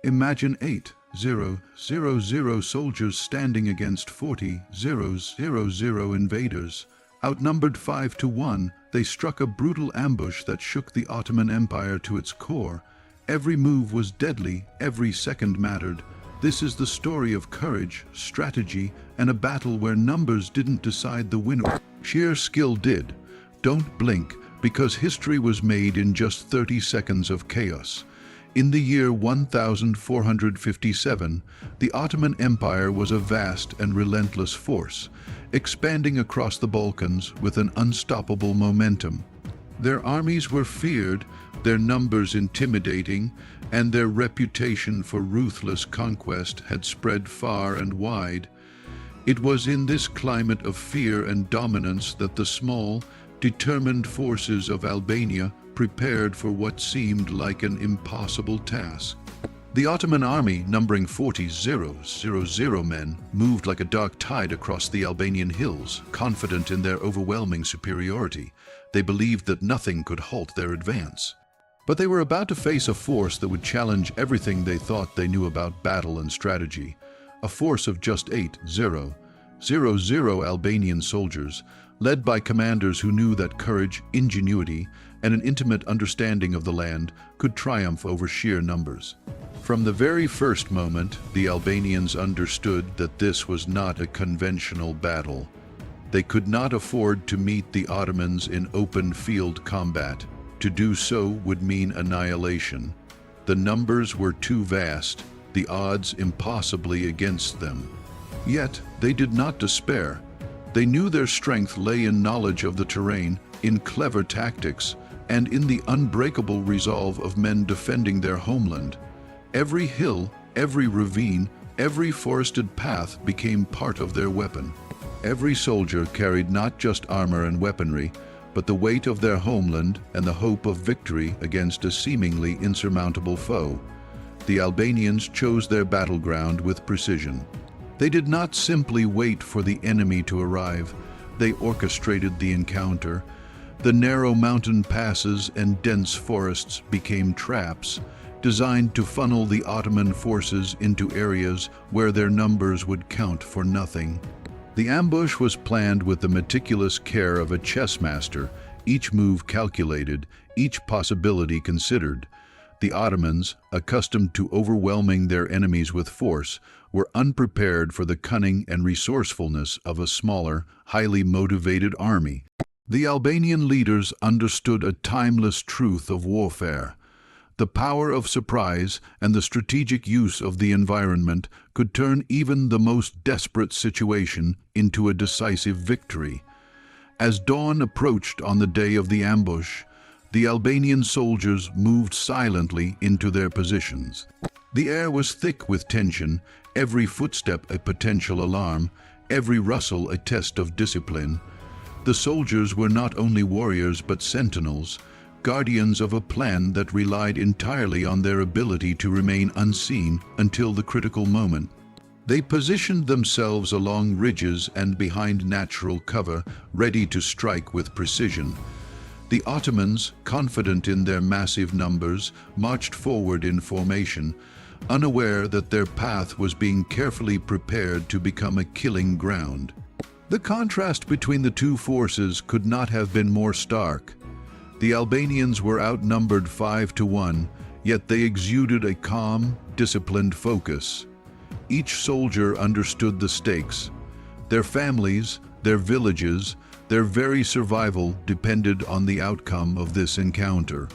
Imagine 8,000 soldiers standing against 40,000 invaders. Outnumbered 5-1, they struck a brutal ambush that shook the Ottoman Empire to its core. Every move was deadly, every second mattered. This is the story of courage, strategy, and a battle where numbers didn't decide the winner. Sheer skill did. Don't blink, because history was made in just 30 seconds of chaos. In the year 1457, the Ottoman Empire was a vast and relentless force, expanding across the Balkans with an unstoppable momentum. Their armies were feared, their numbers intimidating, and their reputation for ruthless conquest had spread far and wide. It was in this climate of fear and dominance that the small, determined forces of Albania prepared for what seemed like an impossible task. The Ottoman army, numbering 40,000 men, moved like a dark tide across the Albanian hills, confident in their overwhelming superiority. They believed that nothing could halt their advance. But they were about to face a force that would challenge everything they thought they knew about battle and strategy. A force of just 8,000 Albanian soldiers, led by commanders who knew that courage, ingenuity, and an intimate understanding of the land could triumph over sheer numbers. From the very first moment, the Albanians understood that this was not a conventional battle. They could not afford to meet the Ottomans in open field combat. To do so would mean annihilation. The numbers were too vast, the odds impossibly against them. Yet, they did not despair. They knew their strength lay in knowledge of the terrain, in clever tactics, and in the unbreakable resolve of men defending their homeland. Every hill, every ravine, every forested path became part of their weapon. Every soldier carried not just armor and weaponry, but the weight of their homeland and the hope of victory against a seemingly insurmountable foe. The Albanians chose their battleground with precision. They did not simply wait for the enemy to arrive, they orchestrated the encounter. The narrow mountain passes and dense forests became traps, designed to funnel the Ottoman forces into areas where their numbers would count for nothing. The ambush was planned with the meticulous care of a chess master, each move calculated, each possibility considered. The Ottomans, accustomed to overwhelming their enemies with force, were unprepared for the cunning and resourcefulness of a smaller, highly motivated army. The Albanian leaders understood a timeless truth of warfare. The power of surprise and the strategic use of the environment could turn even the most desperate situation into a decisive victory. As dawn approached on the day of the ambush, the Albanian soldiers moved silently into their positions. The air was thick with tension, every footstep a potential alarm, every rustle a test of discipline. The soldiers were not only warriors but sentinels, guardians of a plan that relied entirely on their ability to remain unseen until the critical moment. They positioned themselves along ridges and behind natural cover, ready to strike with precision. The Ottomans, confident in their massive numbers, marched forward in formation, unaware that their path was being carefully prepared to become a killing ground. The contrast between the two forces could not have been more stark. The Albanians were outnumbered 5-1, yet they exuded a calm, disciplined focus. Each soldier understood the stakes. Their families, their villages, their very survival depended on the outcome of this encounter.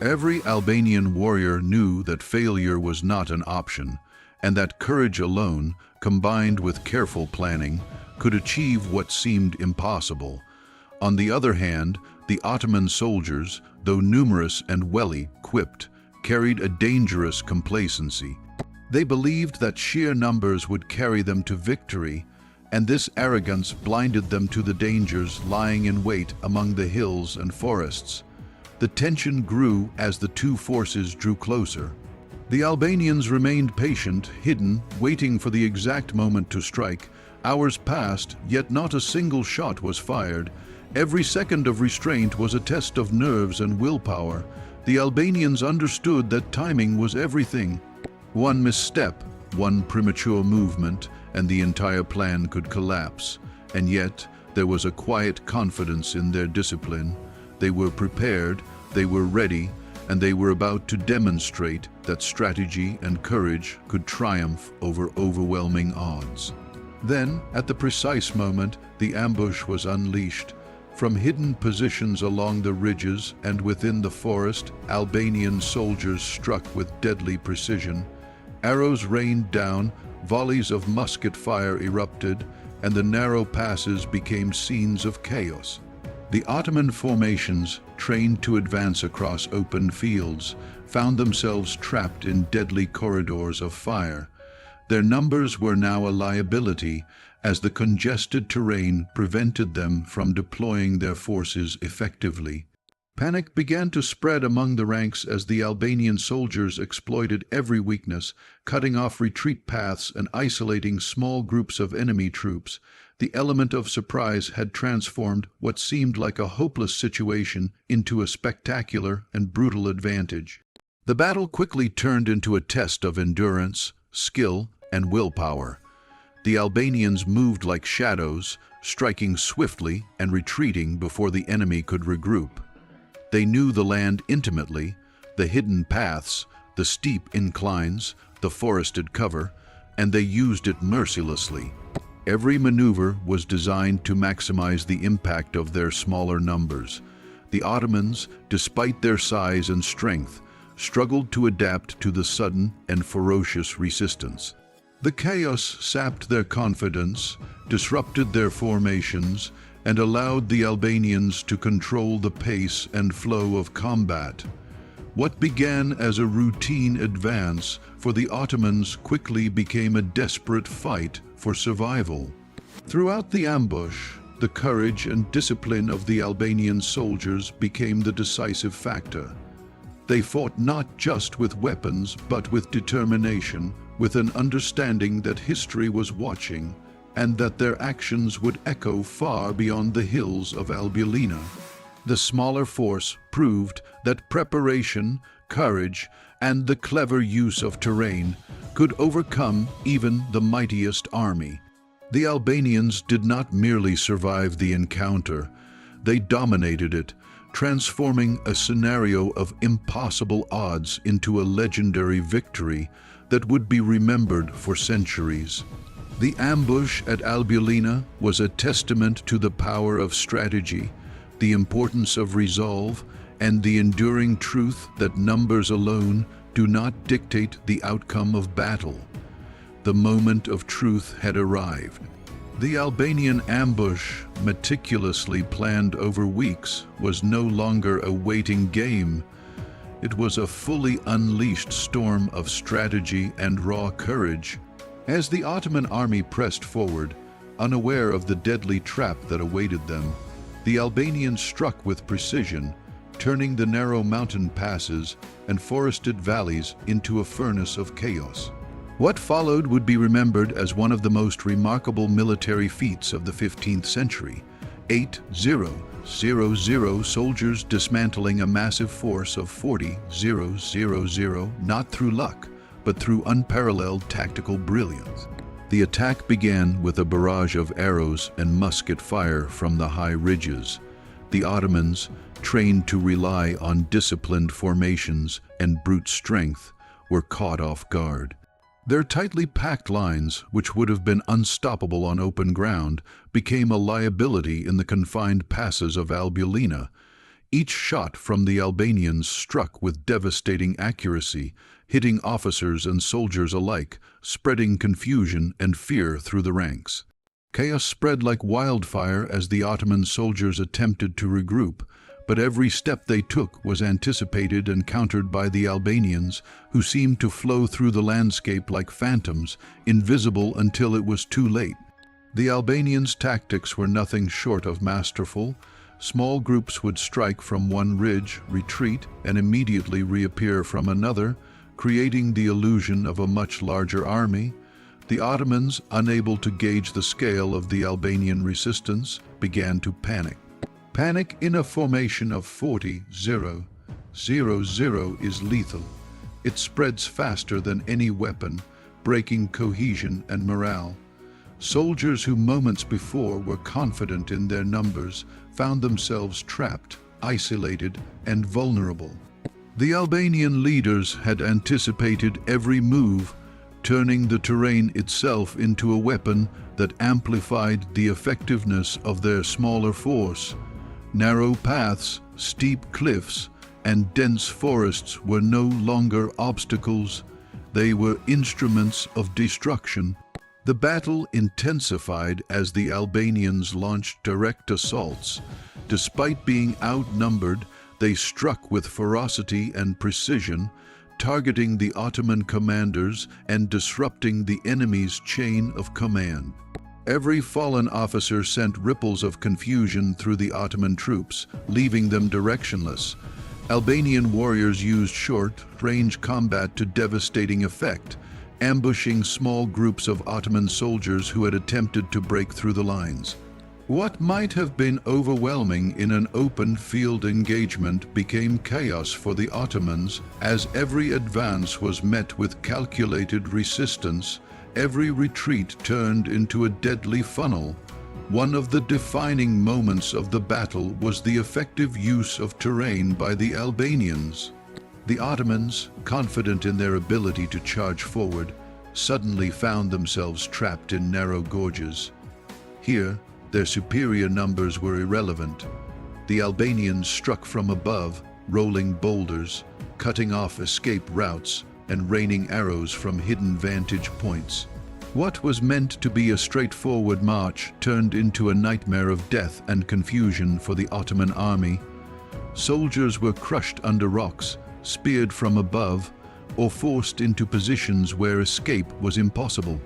Every Albanian warrior knew that failure was not an option, and that courage alone, combined with careful planning, could achieve what seemed impossible. On the other hand, the Ottoman soldiers, though numerous and well-equipped, carried a dangerous complacency. They believed that sheer numbers would carry them to victory, and this arrogance blinded them to the dangers lying in wait among the hills and forests. The tension grew as the two forces drew closer. The Albanians remained patient, hidden, waiting for the exact moment to strike. Hours passed, yet not a single shot was fired. Every second of restraint was a test of nerves and willpower. The Albanians understood that timing was everything. One misstep, one premature movement, and the entire plan could collapse. And yet, there was a quiet confidence in their discipline. They were prepared, they were ready, and they were about to demonstrate that strategy and courage could triumph over overwhelming odds. Then, at the precise moment, the ambush was unleashed. From hidden positions along the ridges and within the forest, Albanian soldiers struck with deadly precision. Arrows rained down, volleys of musket fire erupted, and the narrow passes became scenes of chaos. The Ottoman formations, trained to advance across open fields, found themselves trapped in deadly corridors of fire. Their numbers were now a liability, as the congested terrain prevented them from deploying their forces effectively. Panic began to spread among the ranks as the Albanian soldiers exploited every weakness, cutting off retreat paths and isolating small groups of enemy troops. The element of surprise had transformed what seemed like a hopeless situation into a spectacular and brutal advantage. The battle quickly turned into a test of endurance, skill, and willpower. The Albanians moved like shadows, striking swiftly and retreating before the enemy could regroup. They knew the land intimately, the hidden paths, the steep inclines, the forested cover, and they used it mercilessly. Every maneuver was designed to maximize the impact of their smaller numbers. The Ottomans, despite their size and strength, struggled to adapt to the sudden and ferocious resistance. The chaos sapped their confidence, disrupted their formations, and allowed the Albanians to control the pace and flow of combat. What began as a routine advance for the Ottomans quickly became a desperate fight for survival. Throughout the ambush, the courage and discipline of the Albanian soldiers became the decisive factor. They fought not just with weapons, but with determination, with an understanding that history was watching, and that their actions would echo far beyond the hills of Albulena. The smaller force proved that preparation, courage, and the clever use of terrain could overcome even the mightiest army. The Albanians did not merely survive the encounter, they dominated it, transforming a scenario of impossible odds into a legendary victory that would be remembered for centuries. The ambush at Albulena was a testament to the power of strategy, the importance of resolve, and the enduring truth that numbers alone do not dictate the outcome of battle. The moment of truth had arrived. The Albanian ambush, meticulously planned over weeks, was no longer a waiting game. It was a fully unleashed storm of strategy and raw courage. As the Ottoman army pressed forward, unaware of the deadly trap that awaited them, the Albanians struck with precision, turning the narrow mountain passes and forested valleys into a furnace of chaos. What followed would be remembered as one of the most remarkable military feats of the 15th century. 8,000 soldiers dismantling a massive force of 40,000, not through luck, but through unparalleled tactical brilliance. The attack began with a barrage of arrows and musket fire from the high ridges. The Ottomans, trained to rely on disciplined formations and brute strength, were caught off guard. Their tightly packed lines, which would have been unstoppable on open ground, became a liability in the confined passes of Albulena. Each shot from the Albanians struck with devastating accuracy, hitting officers and soldiers alike, spreading confusion and fear through the ranks. Chaos spread like wildfire as the Ottoman soldiers attempted to regroup, but every step they took was anticipated and countered by the Albanians, who seemed to flow through the landscape like phantoms, invisible until it was too late. The Albanians' tactics were nothing short of masterful. Small groups would strike from one ridge, retreat, and immediately reappear from another, creating the illusion of a much larger army. The Ottomans, unable to gauge the scale of the Albanian resistance, began to panic. Panic in a formation of 40,000 is lethal. It spreads faster than any weapon, breaking cohesion and morale. Soldiers who moments before were confident in their numbers found themselves trapped, isolated, and vulnerable. The Albanian leaders had anticipated every move, turning the terrain itself into a weapon that amplified the effectiveness of their smaller force. Narrow paths, steep cliffs, and dense forests were no longer obstacles. They were instruments of destruction. The battle intensified as the Albanians launched direct assaults. Despite being outnumbered, they struck with ferocity and precision, targeting the Ottoman commanders and disrupting the enemy's chain of command. Every fallen officer sent ripples of confusion through the Ottoman troops, leaving them directionless. Albanian warriors used short-range combat to devastating effect, ambushing small groups of Ottoman soldiers who had attempted to break through the lines. What might have been overwhelming in an open field engagement became chaos for the Ottomans as every advance was met with calculated resistance. Every retreat turned into a deadly funnel. One of the defining moments of the battle was the effective use of terrain by the Albanians. The Ottomans, confident in their ability to charge forward, suddenly found themselves trapped in narrow gorges. Here, their superior numbers were irrelevant. The Albanians struck from above, rolling boulders, cutting off escape routes, and raining arrows from hidden vantage points. What was meant to be a straightforward march turned into a nightmare of death and confusion for the Ottoman army. Soldiers were crushed under rocks, speared from above, or forced into positions where escape was impossible.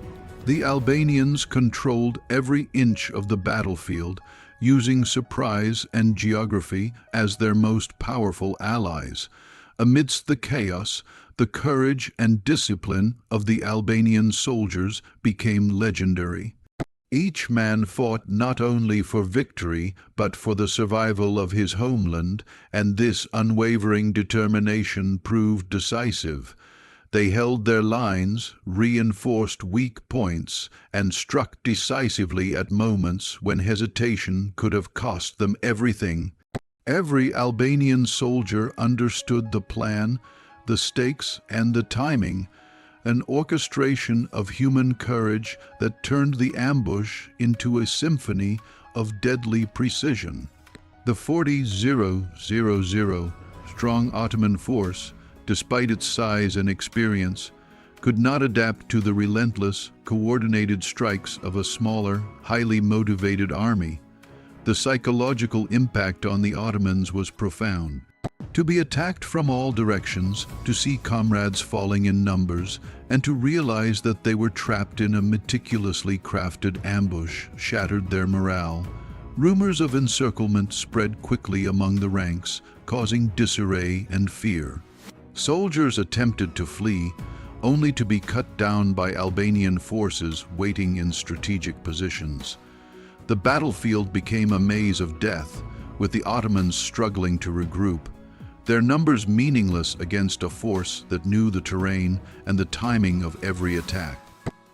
The Albanians controlled every inch of the battlefield, using surprise and geography as their most powerful allies. Amidst the chaos, the courage and discipline of the Albanian soldiers became legendary. Each man fought not only for victory, but for the survival of his homeland, and this unwavering determination proved decisive. They held their lines, reinforced weak points, and struck decisively at moments when hesitation could have cost them everything. Every Albanian soldier understood the plan, the stakes, and the timing, an orchestration of human courage that turned the ambush into a symphony of deadly precision. The 40,000 strong Ottoman force, despite its size and experience, could not adapt to the relentless, coordinated strikes of a smaller, highly motivated army. The psychological impact on the Ottomans was profound. To be attacked from all directions, to see comrades falling in numbers, and to realize that they were trapped in a meticulously crafted ambush shattered their morale. Rumors of encirclement spread quickly among the ranks, causing disarray and fear. Soldiers attempted to flee, only to be cut down by Albanian forces waiting in strategic positions. The battlefield became a maze of death, with the Ottomans struggling to regroup, their numbers meaningless against a force that knew the terrain and the timing of every attack.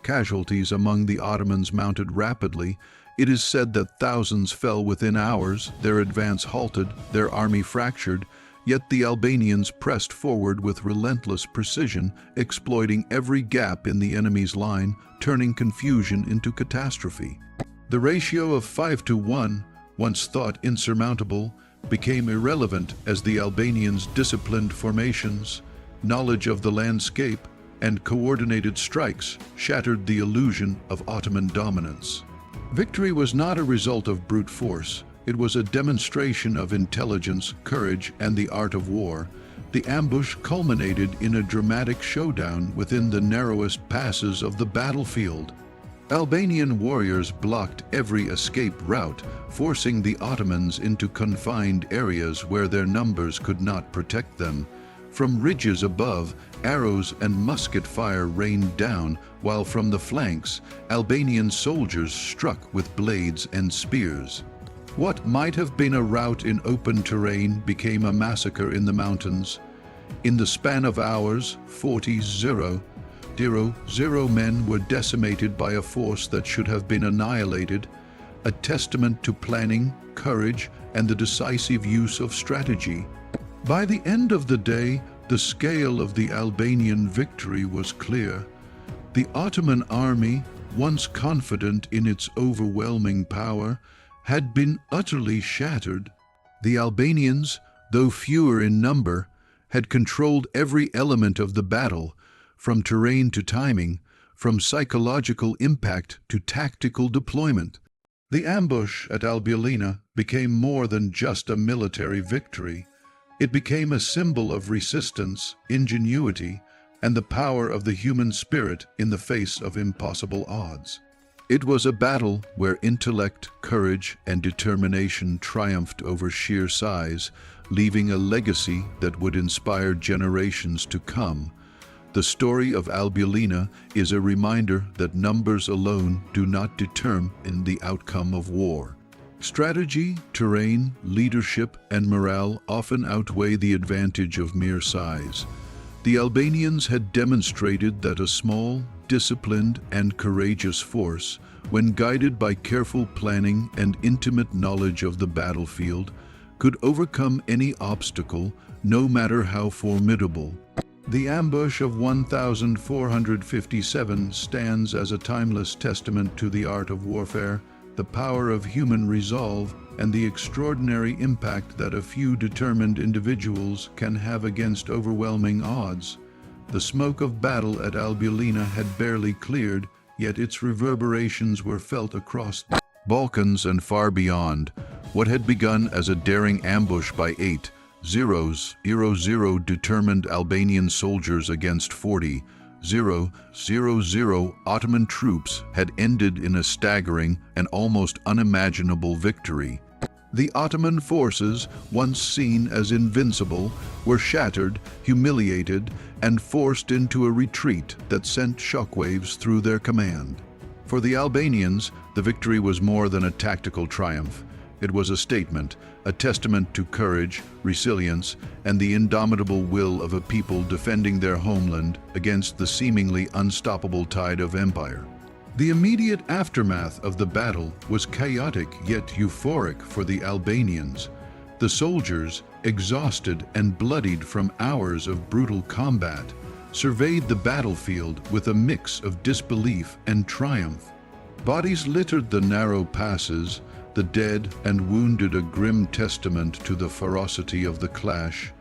Casualties among the Ottomans mounted rapidly. It is said that thousands fell within hours, their advance halted, their army fractured, yet the Albanians pressed forward with relentless precision, exploiting every gap in the enemy's line, turning confusion into catastrophe. The ratio of 5-1, once thought insurmountable, became irrelevant as the Albanians' disciplined formations, knowledge of the landscape, and coordinated strikes shattered the illusion of Ottoman dominance. Victory was not a result of brute force. It was a demonstration of intelligence, courage, and the art of war. The ambush culminated in a dramatic showdown within the narrowest passes of the battlefield. Albanian warriors blocked every escape route, forcing the Ottomans into confined areas where their numbers could not protect them. From ridges above, arrows and musket fire rained down, while from the flanks, Albanian soldiers struck with blades and spears. What might have been a rout in open terrain became a massacre in the mountains. In the span of hours, 40,000 men were decimated by a force that should have been annihilated, a testament to planning, courage, and the decisive use of strategy. By the end of the day, the scale of the Albanian victory was clear. The Ottoman army, once confident in its overwhelming power, had been utterly shattered. The Albanians, though fewer in number, had controlled every element of the battle, from terrain to timing, from psychological impact to tactical deployment. The ambush at Albulena became more than just a military victory. It became a symbol of resistance, ingenuity, and the power of the human spirit in the face of impossible odds. It was a battle where intellect, courage, and determination triumphed over sheer size, leaving a legacy that would inspire generations to come. The story of Albulena is a reminder that numbers alone do not determine the outcome of war. Strategy, terrain, leadership, and morale often outweigh the advantage of mere size. The Albanians had demonstrated that a small, disciplined, and courageous force, when guided by careful planning and intimate knowledge of the battlefield, could overcome any obstacle, no matter how formidable. The ambush of 1457 stands as a timeless testament to the art of warfare, the power of human resolve, and the extraordinary impact that a few determined individuals can have against overwhelming odds. The smoke of battle at Albulena had barely cleared, yet its reverberations were felt across the Balkans and far beyond. What had begun as a daring ambush by 8,000 determined Albanian soldiers against 40,000 Ottoman troops had ended in a staggering and almost unimaginable victory. The Ottoman forces, once seen as invincible, were shattered, humiliated, and forced into a retreat that sent shockwaves through their command. For the Albanians, the victory was more than a tactical triumph. It was a statement, a testament to courage, resilience, and the indomitable will of a people defending their homeland against the seemingly unstoppable tide of empire. The immediate aftermath of the battle was chaotic yet euphoric for the Albanians. The soldiers, exhausted and bloodied from hours of brutal combat, surveyed the battlefield with a mix of disbelief and triumph. Bodies littered the narrow passes, the dead and wounded a grim testament to the ferocity of the clash.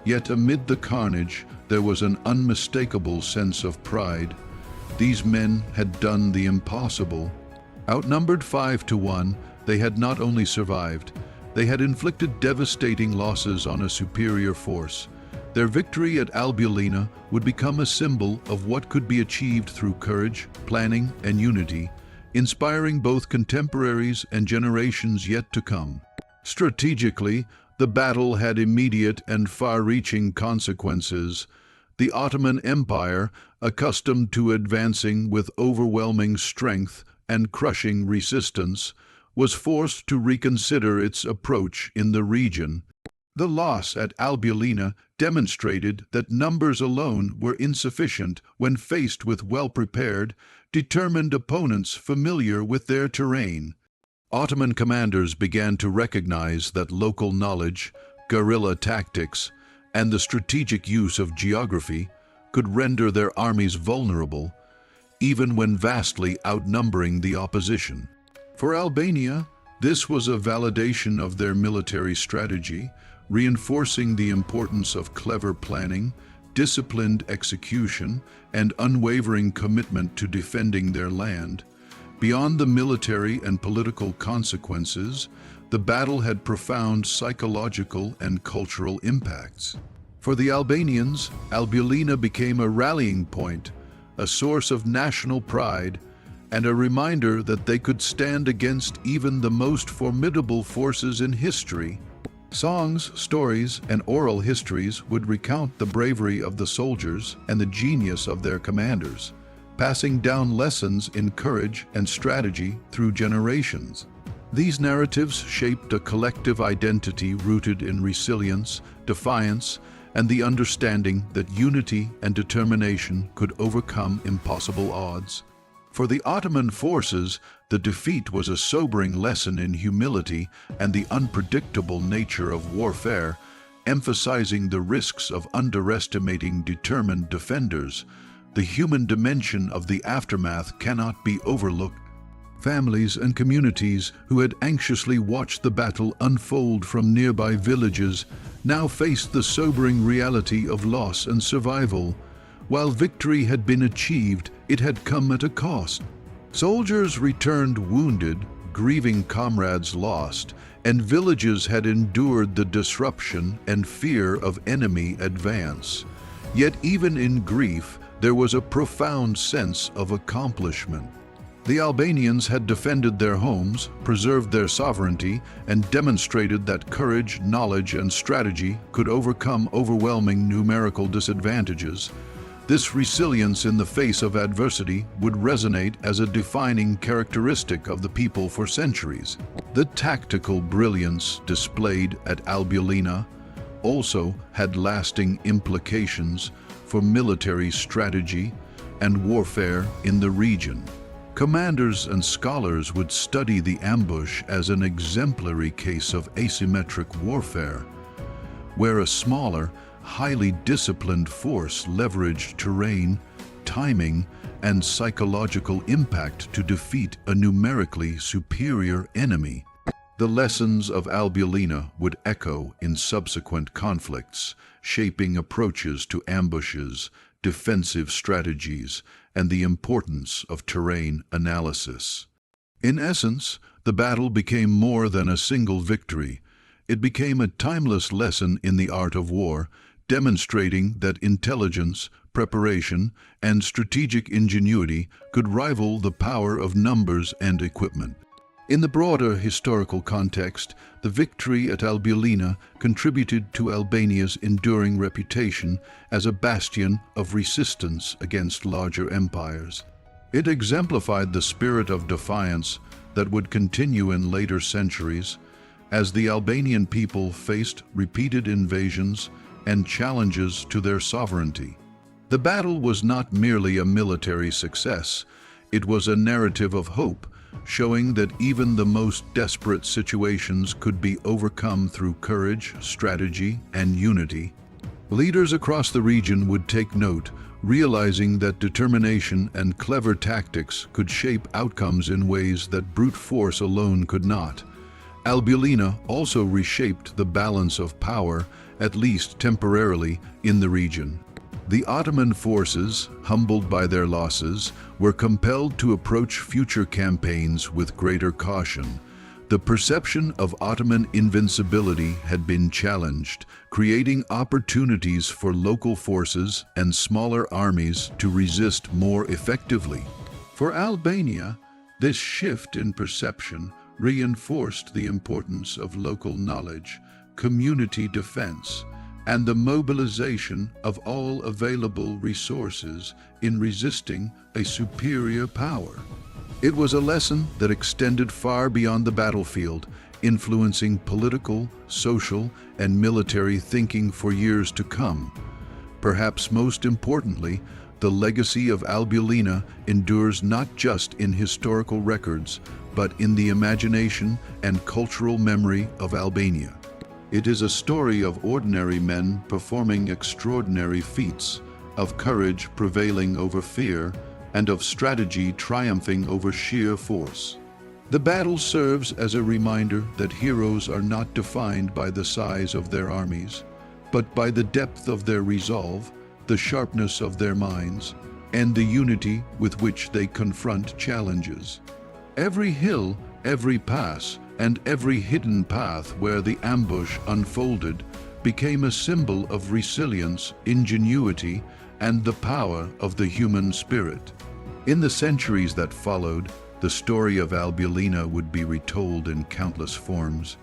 Yet amid the carnage, there was an unmistakable sense of pride. These men had done the impossible. Outnumbered 5-1, they had not only survived, they had inflicted devastating losses on a superior force. Their victory at Albulena would become a symbol of what could be achieved through courage, planning, and unity, inspiring both contemporaries and generations yet to come. Strategically, the battle had immediate and far-reaching consequences. The Ottoman Empire, accustomed to advancing with overwhelming strength and crushing resistance, was forced to reconsider its approach in the region. The loss at Albulena demonstrated that numbers alone were insufficient when faced with well-prepared, determined opponents familiar with their terrain. Ottoman commanders began to recognize that local knowledge, guerrilla tactics, and the strategic use of geography could render their armies vulnerable, even when vastly outnumbering the opposition. For Albania, this was a validation of their military strategy, reinforcing the importance of clever planning, disciplined execution, and unwavering commitment to defending their land. Beyond the military and political consequences, the battle had profound psychological and cultural impacts. For the Albanians, Albulena became a rallying point, a source of national pride, and a reminder that they could stand against even the most formidable forces in history. Songs, stories, and oral histories would recount the bravery of the soldiers and the genius of their commanders, passing down lessons in courage and strategy through generations. These narratives shaped a collective identity rooted in resilience, defiance, and the understanding that unity and determination could overcome impossible odds. For the Ottoman forces, the defeat was a sobering lesson in humility and the unpredictable nature of warfare, emphasizing the risks of underestimating determined defenders. The human dimension of the aftermath cannot be overlooked. Families and communities who had anxiously watched the battle unfold from nearby villages now faced the sobering reality of loss and survival. While victory had been achieved, it had come at a cost. Soldiers returned wounded, grieving comrades lost, and villages had endured the disruption and fear of enemy advance. Yet even in grief, there was a profound sense of accomplishment. The Albanians had defended their homes, preserved their sovereignty, and demonstrated that courage, knowledge, and strategy could overcome overwhelming numerical disadvantages. This resilience in the face of adversity would resonate as a defining characteristic of the people for centuries. The tactical brilliance displayed at Albulena also had lasting implications for military strategy and warfare in the region. Commanders and scholars would study the ambush as an exemplary case of asymmetric warfare, where a smaller, highly disciplined force leveraged terrain, timing, and psychological impact to defeat a numerically superior enemy. The lessons of Albulena would echo in subsequent conflicts, shaping approaches to ambushes, defensive strategies, and the importance of terrain analysis. In essence, the battle became more than a single victory. It became a timeless lesson in the art of war, demonstrating that intelligence, preparation, and strategic ingenuity could rival the power of numbers and equipment. In the broader historical context, the victory at Albulena contributed to Albania's enduring reputation as a bastion of resistance against larger empires. It exemplified the spirit of defiance that would continue in later centuries, as the Albanian people faced repeated invasions and challenges to their sovereignty. The battle was not merely a military success, it was a narrative of hope, showing that even the most desperate situations could be overcome through courage, strategy, and unity. Leaders across the region would take note, realizing that determination and clever tactics could shape outcomes in ways that brute force alone could not. Albulena also reshaped the balance of power, at least temporarily, in the region. The Ottoman forces, humbled by their losses, were compelled to approach future campaigns with greater caution. The perception of Ottoman invincibility had been challenged, creating opportunities for local forces and smaller armies to resist more effectively. For Albania, this shift in perception reinforced the importance of local knowledge, community defense, and the mobilization of all available resources in resisting a superior power. It was a lesson that extended far beyond the battlefield, influencing political, social, and military thinking for years to come. Perhaps most importantly, the legacy of Albulena endures not just in historical records, but in the imagination and cultural memory of Albania. It is a story of ordinary men performing extraordinary feats, of courage prevailing over fear, and of strategy triumphing over sheer force. The battle serves as a reminder that heroes are not defined by the size of their armies, but by the depth of their resolve, the sharpness of their minds, and the unity with which they confront challenges. Every hill, every pass, and every hidden path where the ambush unfolded became a symbol of resilience, ingenuity, and the power of the human spirit. In the centuries that followed, the story of Albulena would be retold in countless forms,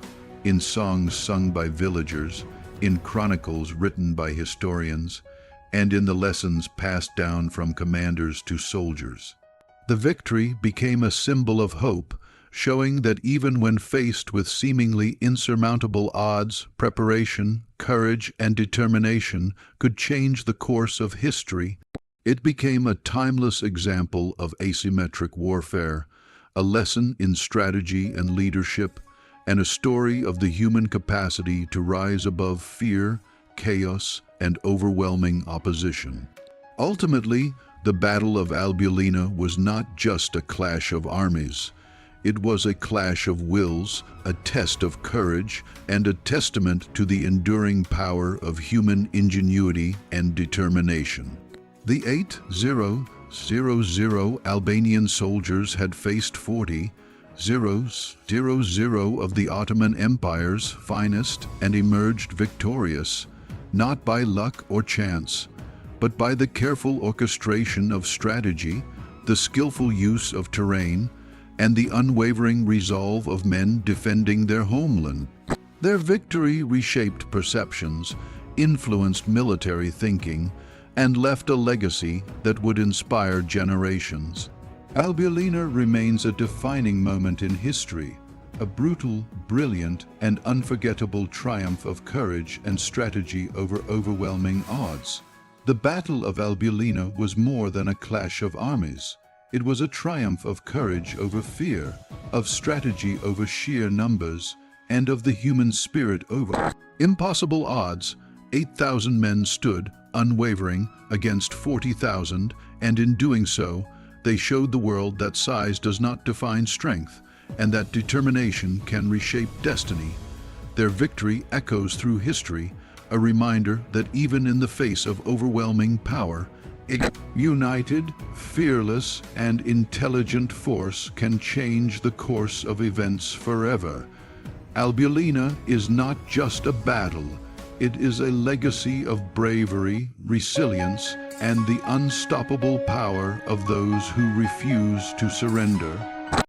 in songs sung by villagers, in chronicles written by historians, and in the lessons passed down from commanders to soldiers. The victory became a symbol of hope, showing that even when faced with seemingly insurmountable odds, preparation, courage, and determination could change the course of history. It became a timeless example of asymmetric warfare, a lesson in strategy and leadership, and a story of the human capacity to rise above fear, chaos, and overwhelming opposition. Ultimately, the Battle of Albulena was not just a clash of armies. It was a clash of wills, a test of courage, and a testament to the enduring power of human ingenuity and determination. The 8,000 Albanian soldiers had faced 40,000 of the Ottoman Empire's finest and emerged victorious, not by luck or chance, but by the careful orchestration of strategy, the skillful use of terrain, and the unwavering resolve of men defending their homeland. Their victory reshaped perceptions, influenced military thinking, and left a legacy that would inspire generations. Albulena remains a defining moment in history, a brutal, brilliant, and unforgettable triumph of courage and strategy over overwhelming odds. The Battle of Albulena was more than a clash of armies. It was a triumph of courage over fear, of strategy over sheer numbers, and of the human spirit over impossible odds. 8,000 men stood, unwavering, against 40,000, and in doing so, they showed the world that size does not define strength, and that determination can reshape destiny. Their victory echoes through history, a reminder that even in the face of overwhelming power, a united, fearless, and intelligent force can change the course of events forever. Albulena is not just a battle, it is a legacy of bravery, resilience, and the unstoppable power of those who refuse to surrender.